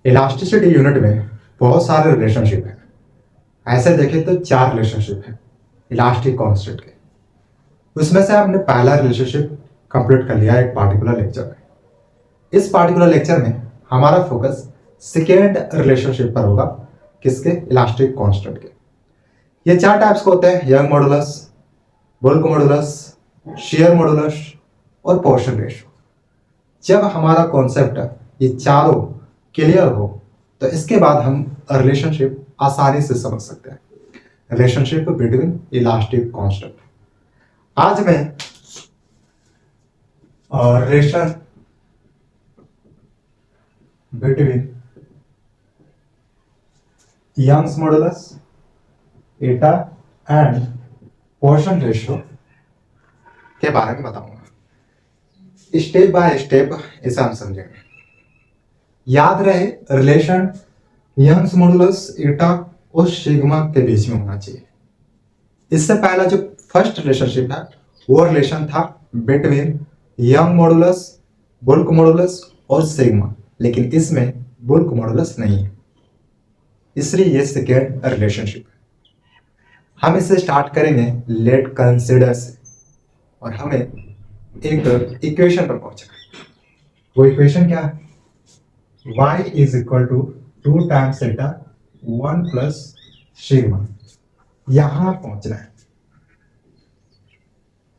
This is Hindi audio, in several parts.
इलास्टिसिटी यूनिट में बहुत सारे रिलेशनशिप हैं। ऐसे देखें तो 4 रिलेशनशिप हैं इलास्टिक कांस्टेंट के। उसमें से हमने पहला रिलेशनशिप कंप्लीट कर लिया एक पार्टिकुलर लेक्चर में। इस पार्टिकुलर लेक्चर में हमारा फोकस सेकेंड रिलेशनशिप पर होगा। किसके? इलास्टिक कांस्टेंट के। ये 4 टाइप्स के होते हैं: young modulus, bulk modulus, share modulus और पोर्शन रेशियो। जब हमारा कॉन्सेप्ट ये चारों क्लियर हो तो इसके बाद हम रिलेशनशिप आसानी से समझ सकते हैं। Relationship between elastic constant. आज मैं रिलेशन बिटवीन यंग्स मॉडुलस, एटा एंड पोर्शन रेशियो के बारे में बताऊंगा। स्टेप बाय स्टेप इसे हम समझेंगे। याद रहे, रिलेशन यंग्स मॉडुलस, एटा और सिग्मा के बीच में होना चाहिए। इससे पहला जो फर्स्ट रिलेशनशिप है वो रिलेशन था between young modulus, bulk modulus और सिग्मा, लेकिन इसमें बुल्क मॉडुलस नहीं है, इसलिए ये सेकेंड रिलेशनशिप है। हम इसे स्टार्ट करेंगे लेट कंसिडर से और हमें एक इक्वेशन पर पहुंचना है। वो इक्वेशन क्या है? y is equal to 2 times eta 1 plus sigma. यहां पहुंचना है,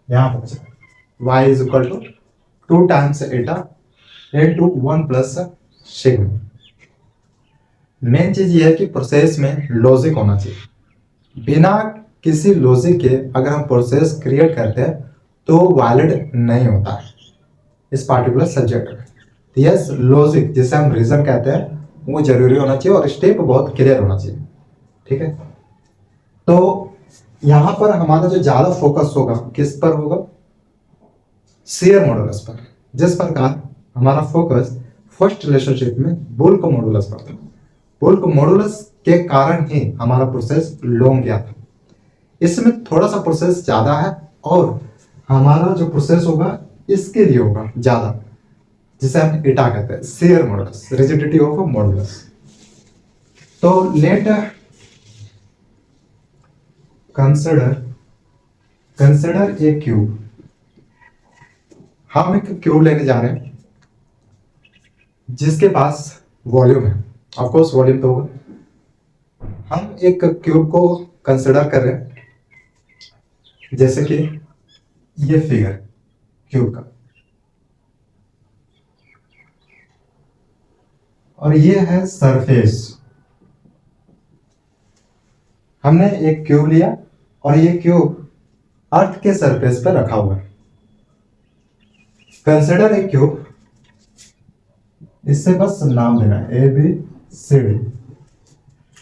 यहां पहुंचना है। y is equal to 2 times eta into 1 plus sigma. Main चीज ये है कि प्रोसेस में लॉजिक होना चाहिए। बिना किसी लॉजिक के अगर हम प्रोसेस क्रिएट करते हैं तो वैलिड नहीं होता है इस पार्टिकुलर सब्जेक्ट में। यस, लॉजिक जिसे हम रीजन कहते हैं वो जरूरी होना चाहिए और स्टेप बहुत क्लियर होना चाहिए। ठीक है, तो यहां पर हमारा जो ज्यादा फोकस होगा किस पर होगा? शेयर मॉडुलस पर। जिस प्रकार हमारा फोकस फर्स्ट रिलेशनशिप में बुल्क मॉडुलस पर था। बुल्क मॉडुलस के कारण ही हमारा प्रोसेस लॉन्ग गया था। इसमें थोड़ा सा प्रोसेस ज्यादा है और हमारा जो प्रोसेस होगा इसके लिए होगा ज्यादा, जिसे हम इटा कहते हैं, share modulus, rigidity of modulus. तो लेट कंसिडर ए क्यूब। हम एक क्यूब लेने जा रहे हैं जिसके पास वॉल्यूम है। ऑफ कोर्स वॉल्यूम तो होगा। हम एक क्यूब को कंसिडर कर रहे हैं, जैसे कि ये फिगर क्यूब का, और ये है सरफेस। हमने एक क्यूब लिया और ये क्यूब अर्थ के सरफेस पर रखा हुआ है। कंसिडर ए क्यूब, इससे बस नाम देना है A B C D.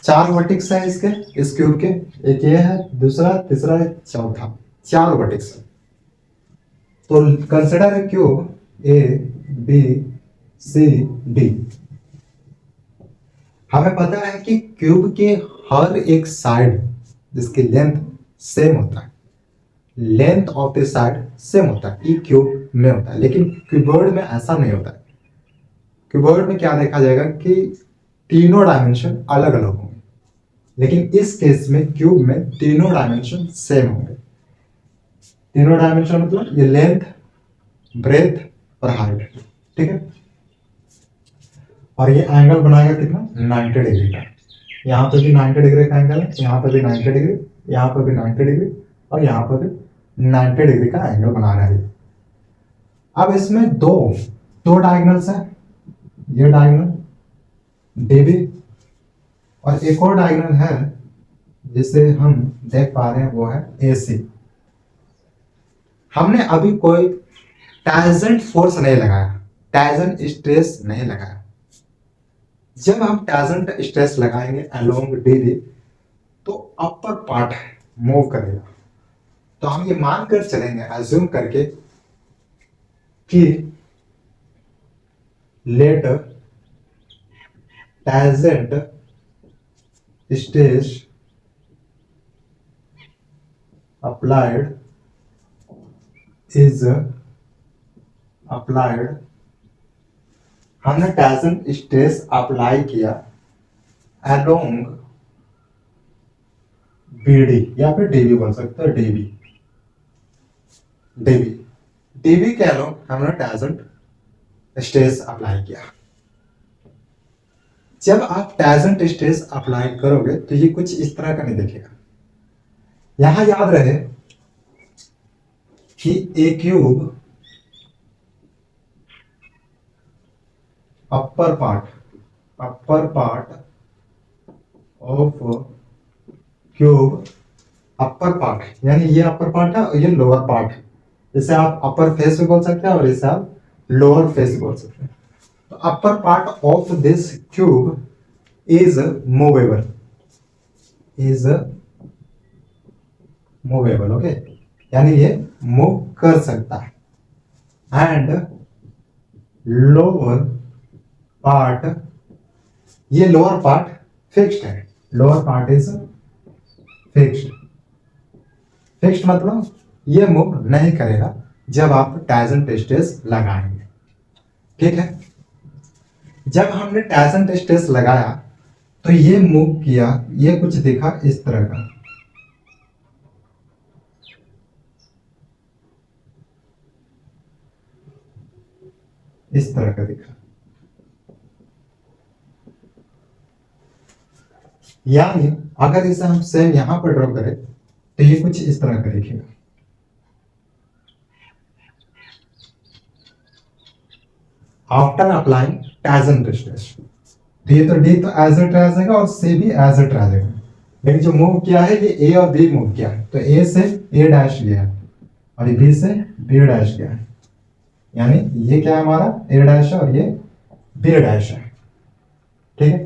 4 vertices है इसके, इस क्यूब के। एक ये है, दूसरा, तीसरा, चौथा, 4 वर्टिक्स है। तो consider a cube A B C D. हमें पता है कि क्यूब के हर एक साइड जिसकी लेंथ सेम होता है, length of the side same होता है, ई क्यूब में होता है। लेकिन क्यूबॉइड में ऐसा नहीं होता है। क्यूबॉइड में क्या देखा जाएगा कि तीनों डायमेंशन अलग अलग होंगे, लेकिन इस केस में क्यूब में तीनों डायमेंशन सेम होंगे। तीनों डायमेंशन मतलब ये लेंथ, ब्रेथ और हाइट। ठीक है, और ये एंगल बनाएगा कितना? 90 डिग्री का। यहाँ पे भी 90 डिग्री का एंगल है, यहाँ पे भी 90 डिग्री, यहाँ पे भी 90 डिग्री और यहाँ पे भी 90 डिग्री का एंगल बना रहा है। अब इसमें दो डायगोनल्स हैं, ये डायगोनल डीबी और एक और डायगोनल है जिसे हम देख पा रहे हैं, वो है एसी। हमने अभी कोई टैंजेंट फोर्स नहीं लगाया, टैंजेंट स्ट्रेस नहीं लगाया। जब हम टैंजेंट स्ट्रेस लगाएंगे अलोंग डीबी तो अपर पार्ट मूव करेगा। तो हम ये मानकर चलेंगे, अज्यूम करके, कि let tangent stress applied is applied हमने टेंजेंट स्ट्रेस अप्लाई किया अलोंग बीडी या फिर डीबी बोल सकते हो, डीबी डीबी डीबी के अलोंग हमने टेंजेंट स्ट्रेस अप्लाई किया। जब आप टेंजेंट स्ट्रेस अप्लाई करोगे तो ये कुछ इस तरह का नहीं दिखेगा। यहां याद रहे कि a cube upper part of cube, upper part यानी ये अपर पार्ट है और ये लोअर पार्ट है। इसे आप अपर फेस भी बोल सकते हैं और इसे आप लोअर फेस बोल सकते हैं। तो अपर part of this cube is movable, okay, यानी ये मूव कर सकता है। एंड लोअर पार्ट, ये लोअर पार्ट फिक्स्ड है, लोअर पार्ट इज फिक्स्ड मतलब ये मूव नहीं करेगा जब आप टेंजेंट स्ट्रेस लगाएंगे। ठीक है, जब हमने टेंजेंट स्ट्रेस लगाया तो ये मूव किया, ये कुछ दिखा इस तरह का, इस तरह का दिखा। यानी अगर इसे हम सेम यहां पर ड्रॉ करें तो ये कुछ इस तरह का दिखेगा। After applying tangent stress, D तो एज इट रहेगा और सी भी एज इट रहेगा, लेकिन जो मूव किया है ये ए और बी मूव किया है, तो ए से ए डैश गया है और बी से बी डैश गया है, यानी ये क्या है हमारा ए डैश है और ये बी डैश है। ठीक है,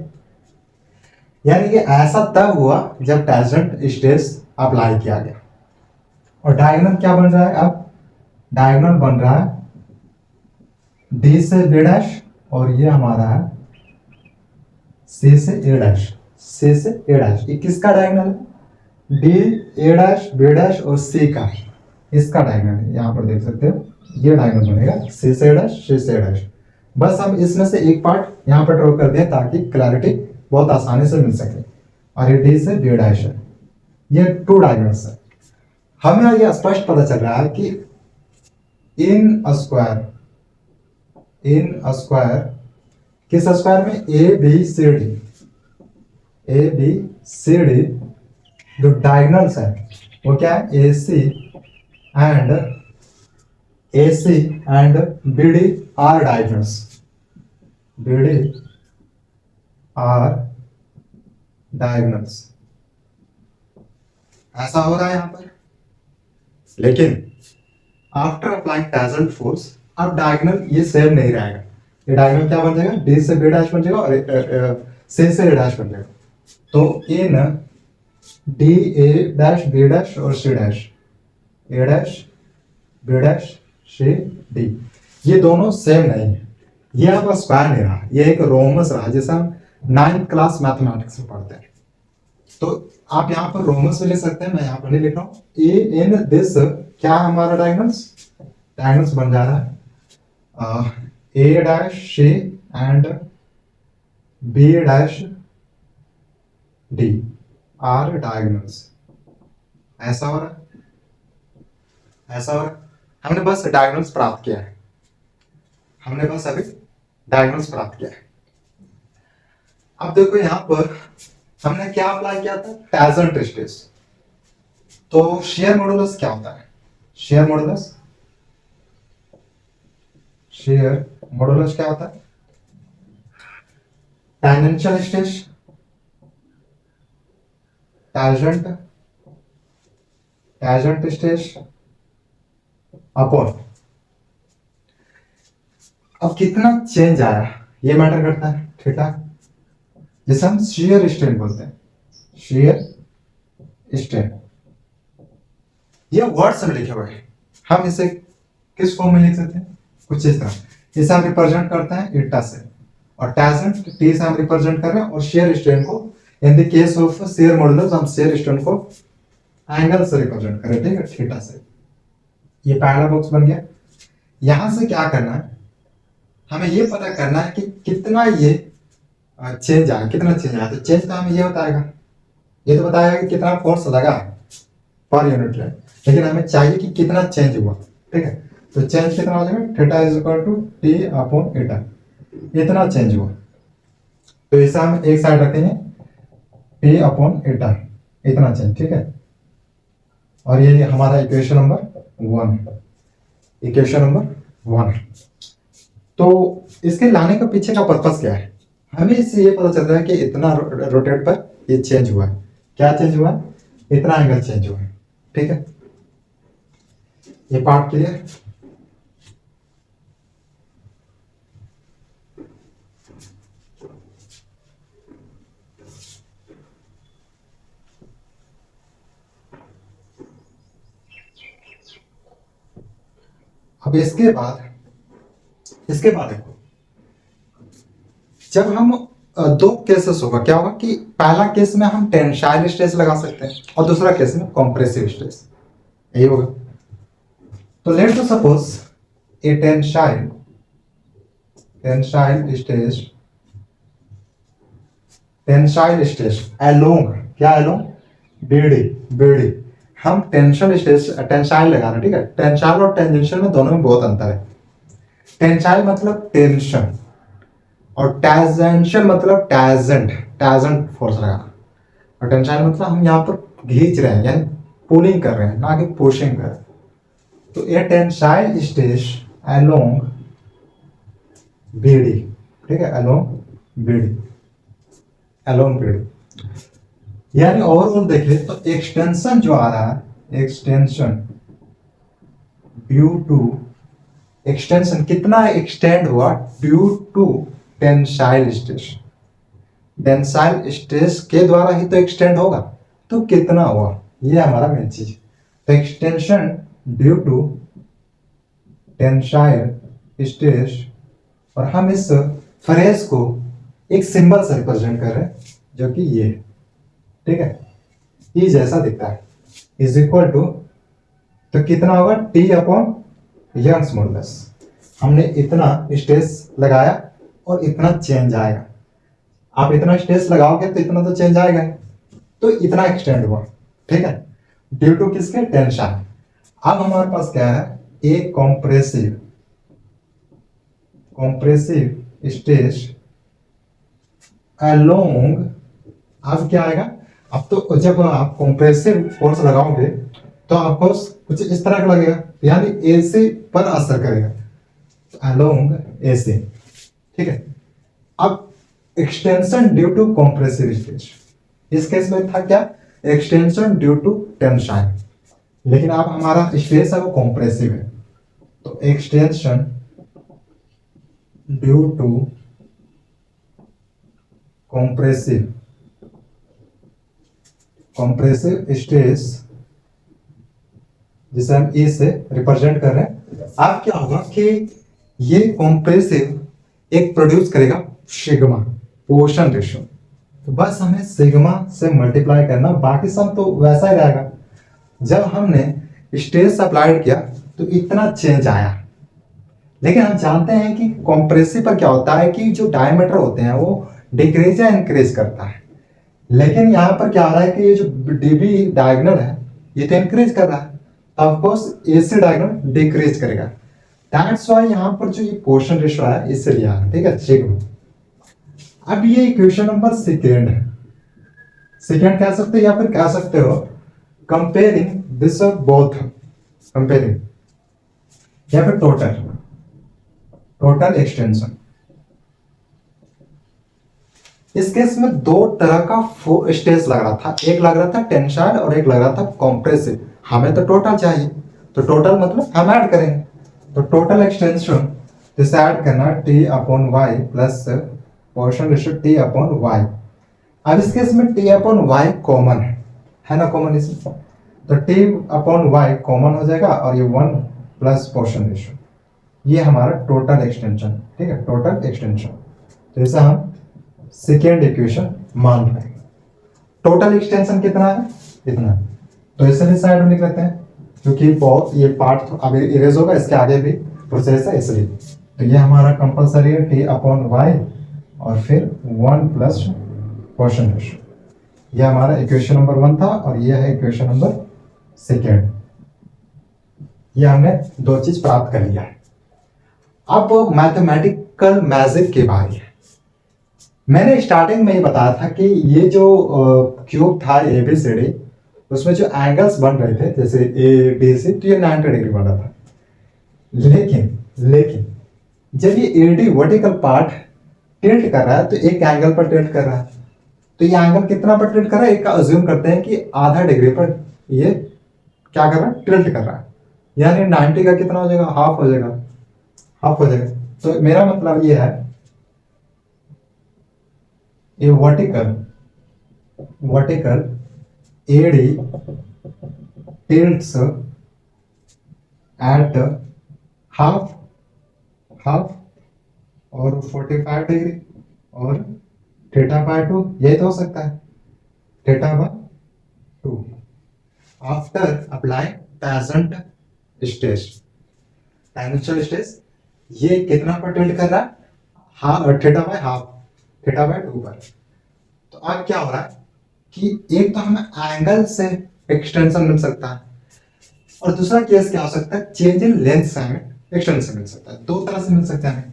यानी कि ऐसा तब हुआ जब टेंजेंट स्ट्रेस अप्लाई किया गया। और डायगोनल क्या बन रहा है, अब डायगोनल बन रहा है डी से बी डैश और ये हमारा है सी से ए डैश, सी से ए डैश। ये किसका डायगोनल है, D A dash B dash और सी का, इसका डायगोनल है। यहां पर देख सकते हो ये डायगोनल बनेगा सी से ए डैश, सी से ए डैश। बस हम इसमें से एक पार्ट यहां पर ड्रॉ कर दें ताकि क्लैरिटी बहुत आसानी से मिल सके। और ये डी से बी डैश है, ये टू डायगोनल्स है। हमें यह स्पष्ट पता चल रहा है कि इन स्क्वायर किस स्क्वायर में, ए बी सी डी जो डायगोनल्स है वो क्या है, A C and B D are diagonals, B D are diagonals. ऐसा हो रहा है यहां पर, लेकिन आफ्टर अप्लाइंग टेंजेंट फोर्स अब डायगोनल ये सेम नहीं रहेगा। ये डायगोनल क्या बन जाएगा, डी से बी डैश बन जाएगा और सी से ए डैश बन जाएगा। तो इन D A dash B dash और C dash, A dash B dash C D, ये दोनों सेम नहीं है। ये आपका स्क्वायर नहीं रहा, ये एक रोमस रहा जैसा हम 9th क्लास मैथमेटिक्स में पढ़ते हैं। तो आप यहाँ पर रोमस में ले सकते हैं, मैं यहाँ पर नहीं लिख रहा हूँ। ए इन दिस क्या हमारा डायगोनल्स बन जा रहा है A dash C and B dash D are diagonals. ऐसा हो रहा है, ऐसा हो रहा है। हमने बस डायगोनल्स प्राप्त किया है, हमने बस अभी डायगोनल्स प्राप्त किया है। अब देखो यहां पर हमने क्या अप्लाई किया था, टेंजेंट स्ट्रेस। तो शेयर मॉडुलस क्या होता है, शेयर मॉडुलस क्या होता है, tangential stress, tangent stress upon, अब कितना चेंज आया ये मैटर करता है, थीटा, जिसे हम शियर स्ट्रेन बोलते हैं, शियर स्ट्रेन। ये वर्ड्स में लिखे हुए हैं, हम इसे किस फॉर्म में लिख सकते हैं, कुछ इस तरह। इसे हम रिप्रेजेंट करते हैं ईटा से, और टेंजेंट टी से हम रिप्रेजेंट कर रहे हैं, और शियर स्ट्रेन को in the case of shear modulus हम शियर स्ट्रेन को एंगल से रिप्रेजेंट करें, ठीक है, थीटा से। ये पहला बॉक्स बन गया। यहां से क्या करना है, हमें ये पता करना है कि कितना ये चेंज आया, कितना चेंज आया। तो चेंज तो हमें ये बताएगा, ये तो बताएगा कि कितना फोर्स लगा पर यूनिट टाइम, लेकिन हमें चाहिए कि कितना चेंज हुआ। ठीक है, तो चेंज कितना हो जाएगा, theta is equal to T upon eta, इतना चेंज हुआ। तो इसे हम एक साइड रखेंगे, टी अपॉन एटा, इतना चेंज। ठीक है, और ये हमारा इक्वेशन नंबर 1 है, इक्वेशन नंबर 1। तो इसके लाने का पीछे का पर्पस क्या है, हमें इससे ये पता चल रहा है कि इतना रोटेट पर ये चेंज हुआ है। क्या चेंज हुआ है, इतना एंगल चेंज हुआ है। ठीक है, ये पार्ट क्लियर। अब इसके बाद देखो, जब हम दो केसेस होगा, क्या होगा कि पहला केस में हम टेंसाइल स्ट्रेस लगा सकते हैं और दूसरा केस में कंप्रेसिव स्ट्रेस, यही होगा। तो let's suppose A tensile stress along, क्या अलोंग, बीडी हम टेंसाइल लगा रहे हैं। ठीक है, टेंसाइल और टेंजेंशियल में दोनों में बहुत अंतर है। टेंसाइल मतलब टेंशन और टैजेंशियल मतलब टैजेंट फोर्स लगाना, और टेंसाइल मतलब हम यहाँ पर खींच रहे हैं, यानी पुलिंग कर रहे हैं, ना कि पुशिंग कर रहे हैं। तो ये टेंसाइल स्ट्रेस अलोंग बीडी, ठीक है, अलोंग बीडी, यानी ओवरऑल देखें तो एक्सटेंशन जो आ रहा है, एक्सटेंशन ड्यू टू, एक्सटेंशन कितना एक्सटेंड हुआ ड्यू टू टेंसाइल स्ट्रेस के द्वारा ही तो एक्सटेंड होगा, तो कितना हुआ, ये हमारा मेन चीज। तो extension due to tensile stress, और हम इस फ्रेज को एक सिंबल से रिप्रेजेंट कर रहे हैं जो कि ये, ठीक है, ये जैसा दिखता है, इज इक्वल टू, तो कितना होगा, टी अपॉन यंग्स मॉडुलस। हमने इतना स्ट्रेस लगाया और इतना चेंज आएगा। आप इतना स्ट्रेस लगाओगे तो इतना तो चेंज आएगा, तो इतना एक्सटेंड हुआ। ठीक है, ड्यू टू किसके, टेंशन। अब हमारे पास क्या है, एक कॉम्प्रेसिव स्ट्रेस अलोंग, अब क्या आएगा, अब तो जब आप कॉम्प्रेसिव फोर्स लगाओगे तो आपको कुछ इस तरह का लगेगा, यानी एसी पर असर करेगा, अलोंग एसी। ठीक है, अब extension due to compressive stress, इस केस में था क्या, एक्सटेंशन ड्यू टू टेंशन, लेकिन अब हमारा स्ट्रेस है वो कॉम्प्रेसिव है, तो extension due to compressive stress, जिसे हम ए से रिप्रेजेंट कर रहे हैं। अब क्या होगा कि ये कॉम्प्रेसिव एक प्रोड्यूस करेगा सिग्मा, पोर्शन रेशियो, तो बस हमें सिग्मा से मल्टीप्लाई करना, बाकी सब तो वैसा ही रहेगा। जब हमने स्ट्रेस अप्लाइड किया तो इतना चेंज आया, लेकिन हम जानते हैं कि कॉम्प्रेसिव पर क्या होता है कि जो डायमीटर होते हैं वो डिक्रीज या इंक्रीज करता है, लेकिन यहाँ पर क्या आ रहा है कि ये जो डीबी डायगोनल है ये तो इंक्रीज कर रहा है, of course AC diagonal decrease करेगा। दैट्स व्हाई यहाँ पर जो ये पोर्शन रेशियो है इससे लिया है। ठीक है, सिग्मा। अब ये इक्वेशन नंबर सेकेंड है, सेकेंड कह सकते हो या फिर कह सकते हो कंपेयरिंग दिस बोथ, कंपेयरिंग या फिर टोटल एक्सटेंशन। इस केस में दो तरह का स्ट्रेस लग रहा था, एक लग रहा था टेंसाइल और एक लग रहा था कॉम्प्रेसिव। हमें तो टोटल चाहिए, तो टोटल मतलब हम ऐड करेंगे, तो टोटल एक्सटेंशन जैसे ऐड करना T upon Y plus Poisson ratio T upon Y. अब इस केस में टी अपॉन वाई कॉमन है ना, कॉमन इसमें, तो टी अपॉन वाई कॉमन हो जाएगा और ये 1 प्लस पोर्शन रेशियो, ये हमारा टोटल एक्सटेंशन। ठीक है, टोटल एक्सटेंशन, तो इसे हम सेकेंड इक्वेशन मान रहे हैं। टोटल एक्सटेंशन कितना है, इतना, तो इसे भी साइड में लिख लेते हैं, क्योंकि बहुत ये पार्ट अभी इरेज होगा, इसके आगे भी प्रोसेस है इसलिए। तो ये हमारा कंपलसरी है टी अपॉन वाई और फिर 1 प्लस क्वोशंट रेशियो। ये हमारा इक्वेशन नंबर 1 था और ये है इक्वेशन नंबर 2। ये हमने दो चीज प्राप्त कर लिया है। अब मैथमेटिकल मैजिक के बारे में मैंने स्टार्टिंग में ही बताया था कि ये जो क्यूब था ABCD, उसमें जो एंगल्स बन रहे थे जैसे ABC, तो ये 90 डिग्री बन रहा था। लेकिन जब ये AD वर्टिकल पार्ट टिल्ट कर रहा है तो एक एंगल पर टिल्ट कर रहा है। तो ये एंगल कितना पर टिल्ट कर रहा है? एक का अज्यूम करते हैं कि आधा डिग्री पर ये क्या कर रहा है? टिल्ट कर रहा है। यानी 90 का कितना हो जाएगा? हाफ हो जाएगा। हाफ हो जाएगा। तो मेरा मतलब ये है ये vertical AD tilts at half और 45 डिग्री और θ/2, यही तो हो सकता है, θ/2 आफ्टर अप्लाई टेंजेंशियल स्ट्रेस। ये कितना पर टिल्ट कर रहा है? θ/2 पर। तो अब क्या हो रहा है कि एक तो हमें एंगल से एक्सटेंशन मिल सकता है और दूसरा केस क्या हो सकता है? चेंज इन लेंथ से हमें एक्सटेंशन मिल सकता है। दो तरह से मिल सकता है हमें।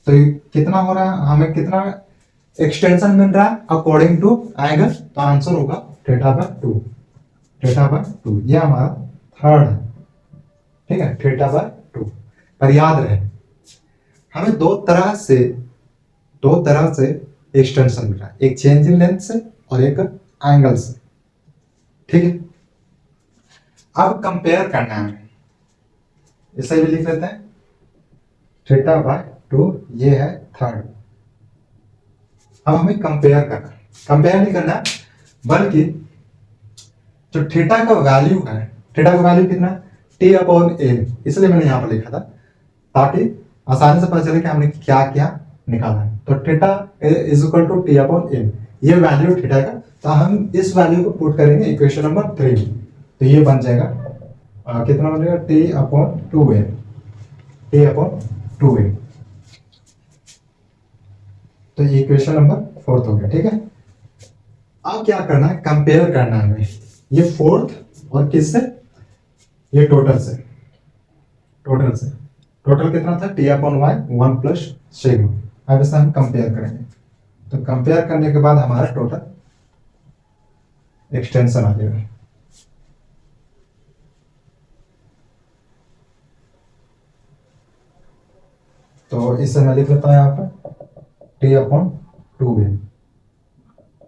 तो ये कितना हो रहा है? हमें कितना एक्सटेंशन मिल रहा है अकॉर्डिंग टू एंगल? तो आंसर होगा θ/2। ये हमारा थर्ड है, ठीक है, θ/2। पर याद रहे हमें दो तरह से एक्सटेंशन मिल रहा है, एक चेंज इन लेंथ से और एक एंगल से, ठीक है। अब कंपेयर करना है, इसे भी लिख लेते हैं θ/2, ये है थर्ड। अब हमें कंपेयर करना है, कंपेयर नहीं करना बल्कि जो थीटा का वैल्यू है, थीटा का वैल्यू कितना? T/N, इसलिए मैंने यहां पर लिखा था ताकि आसानी से पता चले कि हमने क्या क्या निकाला है। तो theta is equal to T/N, ये वैल्यू थीटा का। तो हम इस वैल्यू को पुट करेंगे इक्वेशन नंबर 3 में। तो ये बन जाएगा कितना बनेगा? T/2n। तो ये इक्वेशन नंबर 4 हो गया, ठीक है। अब क्या करना है? कंपेयर करना है हमें ये फोर्थ और किससे? ये टोटल से। टोटल कितना था? T/y 1 plus sigma. अब इसे हम कंपेयर करेंगे। तो कंपेयर करने के बाद हमारा टोटल एक्सटेंशन आ जाएगा। तो इसे मैं लिख लेता हूं यहां पर T/2n,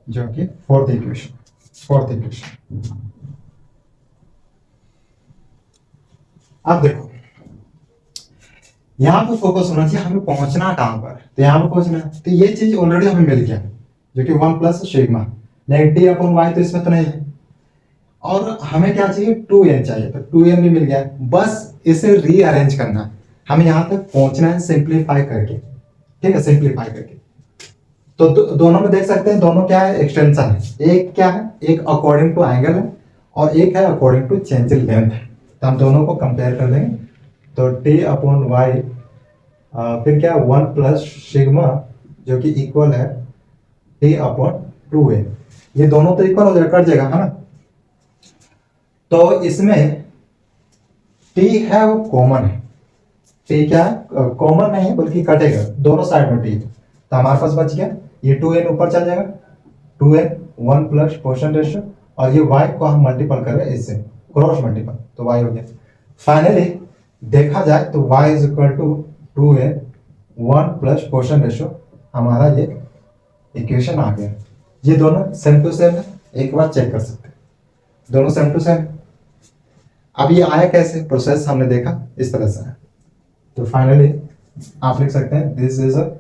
जो कि फोर्थ इक्वेशन। अब देखो यहां पर फोकस होना चाहिए हमें पहुंचना कहां पर। तो यहां पर पहुंचना है, तो ये चीज ऑलरेडी हमें मिल गया जो कि 1 प्लस सिग्मा। लेकिन T/y तो इसमें तो नहीं है और हमें क्या चाहिए? 2n चाहिए। तो 2n भी मिल गया, बस इसे रीअरेंज करना है। हमें यहां तक पहुंचना है सिंप्लीफाई करके, ठीक है, सिंप्लीफाई करके। तो दोनों में देख सकते हैं, दोनों क्या है? एक्सटेंशन है। एक क्या है? एक अकॉर्डिंग टू एंगल है और एक है according to change in length है। तो हम दोनों को कंपेयर कर देंगे। तो T/y फिर क्या? 1 प्लस सिग्मा, जो कि इक्वल है T/2n। ये दोनों तो इक्वल हो जाएगा, कट जाएगा, है ना। तो इसमें T है वो कॉमन है। T क्या है? कॉमन नहीं है बल्कि कटेगा दोनों साइड में T। तो हमारे पास बच गया ये 2n ऊपर चल जाएगा, 2n 1 प्लस क्वोशंट रेशियो, और ये y को हम मल्टीपल कर रहे हैं इससे, क्रॉस मल्टीपल, तो y हो गया। फाइनली देखा जाए तो y is equal to 2n 1 plus quotient ratio, हमारा ये इक्वेशन आ गया। ये दोनों सेम टू सेम है, एक बार चेक कर सकते हैं, दोनों सेम टू सेम। अब ये आया कैसे? प्रोसेस हमने देखा इस तरह से है। तो फाइनली आप लिख सकते हैं this is a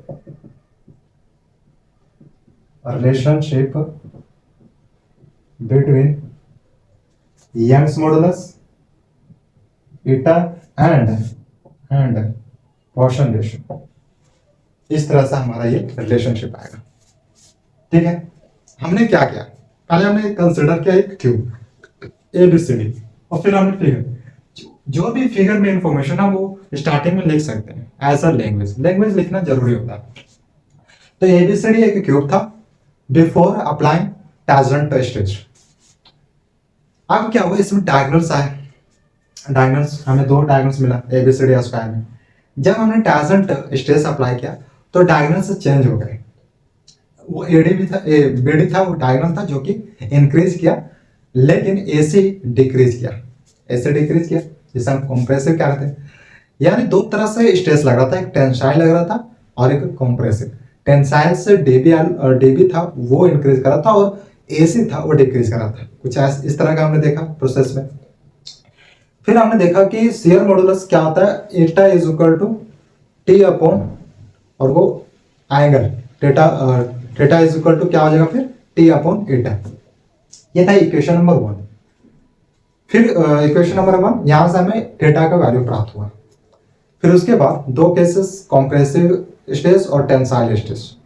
relationship between Young's modulus, eta and Poisson ratio। इस तरह से हमारा ये रिलेशनशिप आएगा, ठीक है। हमने क्या किया? पहले हमने कंसिडर किया एक क्यूब ABCD और फिर हमने फिगर, जो भी फिगर में इंफॉर्मेशन है वो स्टार्टिंग में लिख सकते हैं एज अ लैंग्वेज, लैंग्वेज लिखना जरूरी होता है। तो एबीसीडी एक क्यूब था बिफोर अप्लाइंग टाजरेंट स्टेज। अब क्या हुआ, इसमें डायगोनल्स आए, डायगोनल्स हमें दो डायगोनल्स मिला एबीसीडी स्क्वायर में। जब हमने टाजरेंट स्टेज अप्लाई किया तो डायगोनल्स चेंज हो गए। वो एडी भी था, बीडी था, वो डायगोनल था जो कि इंक्रीज किया, लेकिन एसी डिक्रीज किया, ऐसे डिक्रीज किया जिसे हम कंप्रेसिव कह रहे थे। यानी दो तरह से स्ट्रेस लग रहा था, एक टेंसाइल लग रहा था और एक कंप्रेसिव। टेंसाइल से डीबी था वो इंक्रीज कर रहा था और एसी था वो डिक्रीज कर रहा था, कुछ इस तरह का हमने देखा प्रोसेस में। फिर हमने देखा कि शियर मॉडुलस क्या होता है, eta is equal to T upon और वो angle theta is equal to क्या हो जाएगा फिर टी अपॉन एटा। ये था इक्वेशन नंबर 1। फिर इक्वेशन नंबर 1 यहां से हमें थीटा का वैल्यू प्राप्त हुआ। फिर उसके बाद दो केसेस, कंप्रेसिव स्ट्रेस और टेंसाइल स्ट्रेस।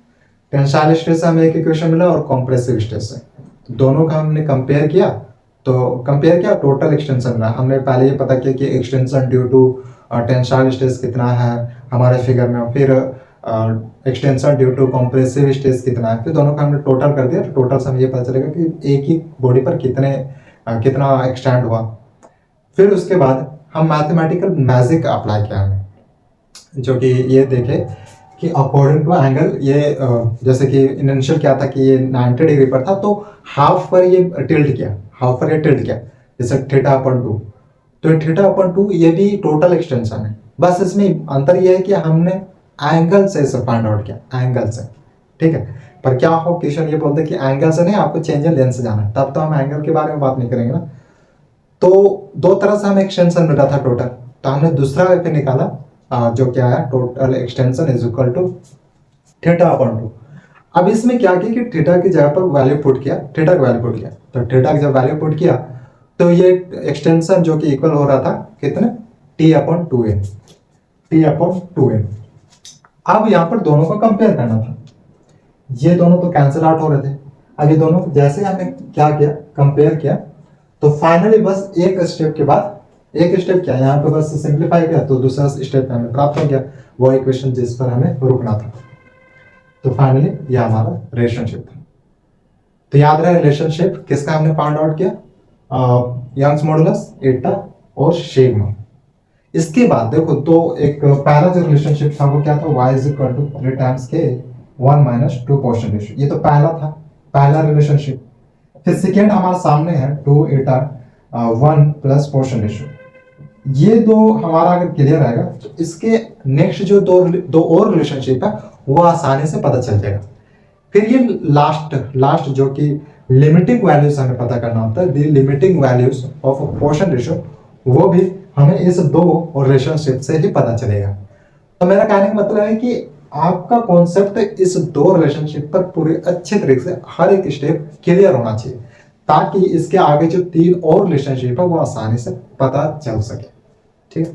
टेंसाइल स्ट्रेस से हमें एक इक्वेशन मिला और कंप्रेसिव स्ट्रेस से, तो दोनों का हमने कंपेयर किया। तो कंपेयर किया, टोटल एक्सटेंशन मिला। हमने पहले ये पता किया कि extension due to tensile stress कितना है हमारे फिगर में, फिर extension due to compressive stress कितना है, फिर दोनों का हमने टोटल कर दिया। तो टोटल से हमें ये पता चलेगा कि एक ही बॉडी पर कितना एक्सटेंड हुआ। फिर उसके बाद हम मैथमेटिकल मैजिक अप्लाई किया हमने, जो कि ये देखे कि अकॉर्डिंग टू एंगल ये जैसे कि इनिशियल क्या था कि ये 90 डिग्री पर था, तो हाफ पर ये टिल्ट किया, जैसे थीटा अपॉन 2। तो थीटा अपॉन 2 ये भी टोटल एक्सटेंशन है, बस इसमें अंतर ये है कि हमने एंगल से फाइंड आउट किया, एंगल से, ठीक है। पर क्या हो क्वेश्चन ये बोलते कि एंगल से नहीं, आपको चेंज इन लेंथ से जाना है, तब तो हम एंगल के बारे में बात नहीं करेंगे ना। तो दो तरह से हमें एक्सटेंशन मिला था टोटल, तो हमने दूसरा फिर निकाला जो क्या है, total extension is equal to theta upon 2। अब इसमें क्या किया कि थीटा की जगह पर वैल्यू पुट किया, थीटा का वैल्यू पुट किया, तो थीटा की जब वैल्यू पुट किया तो ये एक्सटेंशन जो कि इक्वल हो रहा था कितने, टी अपॉन 2n। अब यहाँ पर दोनों को कंपेयर करना था, ये दोनों तो कैंसिल आउट हो रहे थे। अब ये दोनों जैसे हमने क्या किया, कंपेयर किया, तो फाइनली बस एक स्टेप किया यहाँ पे, बस सिंप्लीफाई किया, तो दूसरा स्टेप हमें प्राप्त हो गया, वो इक्वेशन जिस पर हमें रुकना था। तो फाइनली ये हमारा रिलेशनशिप था। तो याद रहे रिलेशनशिप किसका हमने फाइंड आउट किया, यंग्स मॉडुलस, एटा और सिग्मा। इसके बाद देखो तो एक पहला जो रिलेशनशिप था वो क्या था, y is equal to 3 times k 1 minus 2 Poisson ratio. ये तो पहला रिलेशनशिप। फिर सेकेंड हमारे सामने है 2 एटा 1 प्लस पोर्शन रेशियो। ये दो हमारा अगर क्लियर आएगा तो इसके नेक्स्ट जो दो और रिलेशनशिप है वो आसानी से पता चल जाएगा। फिर ये लास्ट जो कि लिमिटिंग वैल्यूज हमें पता करना होता है, limiting values of portion ratio, वो भी हमें इस दो रिलेशनशिप से ही पता चलेगा। तो मेरा कहने का मतलब है कि आपका कॉन्सेप्ट इस दो रिलेशनशिप पर पूरे अच्छे तरीके से हर एक स्टेप क्लियर होना चाहिए, ताकि इसके आगे जो 3 और रिलेशनशिप है वो आसानी से पता चल सके, ठीक है।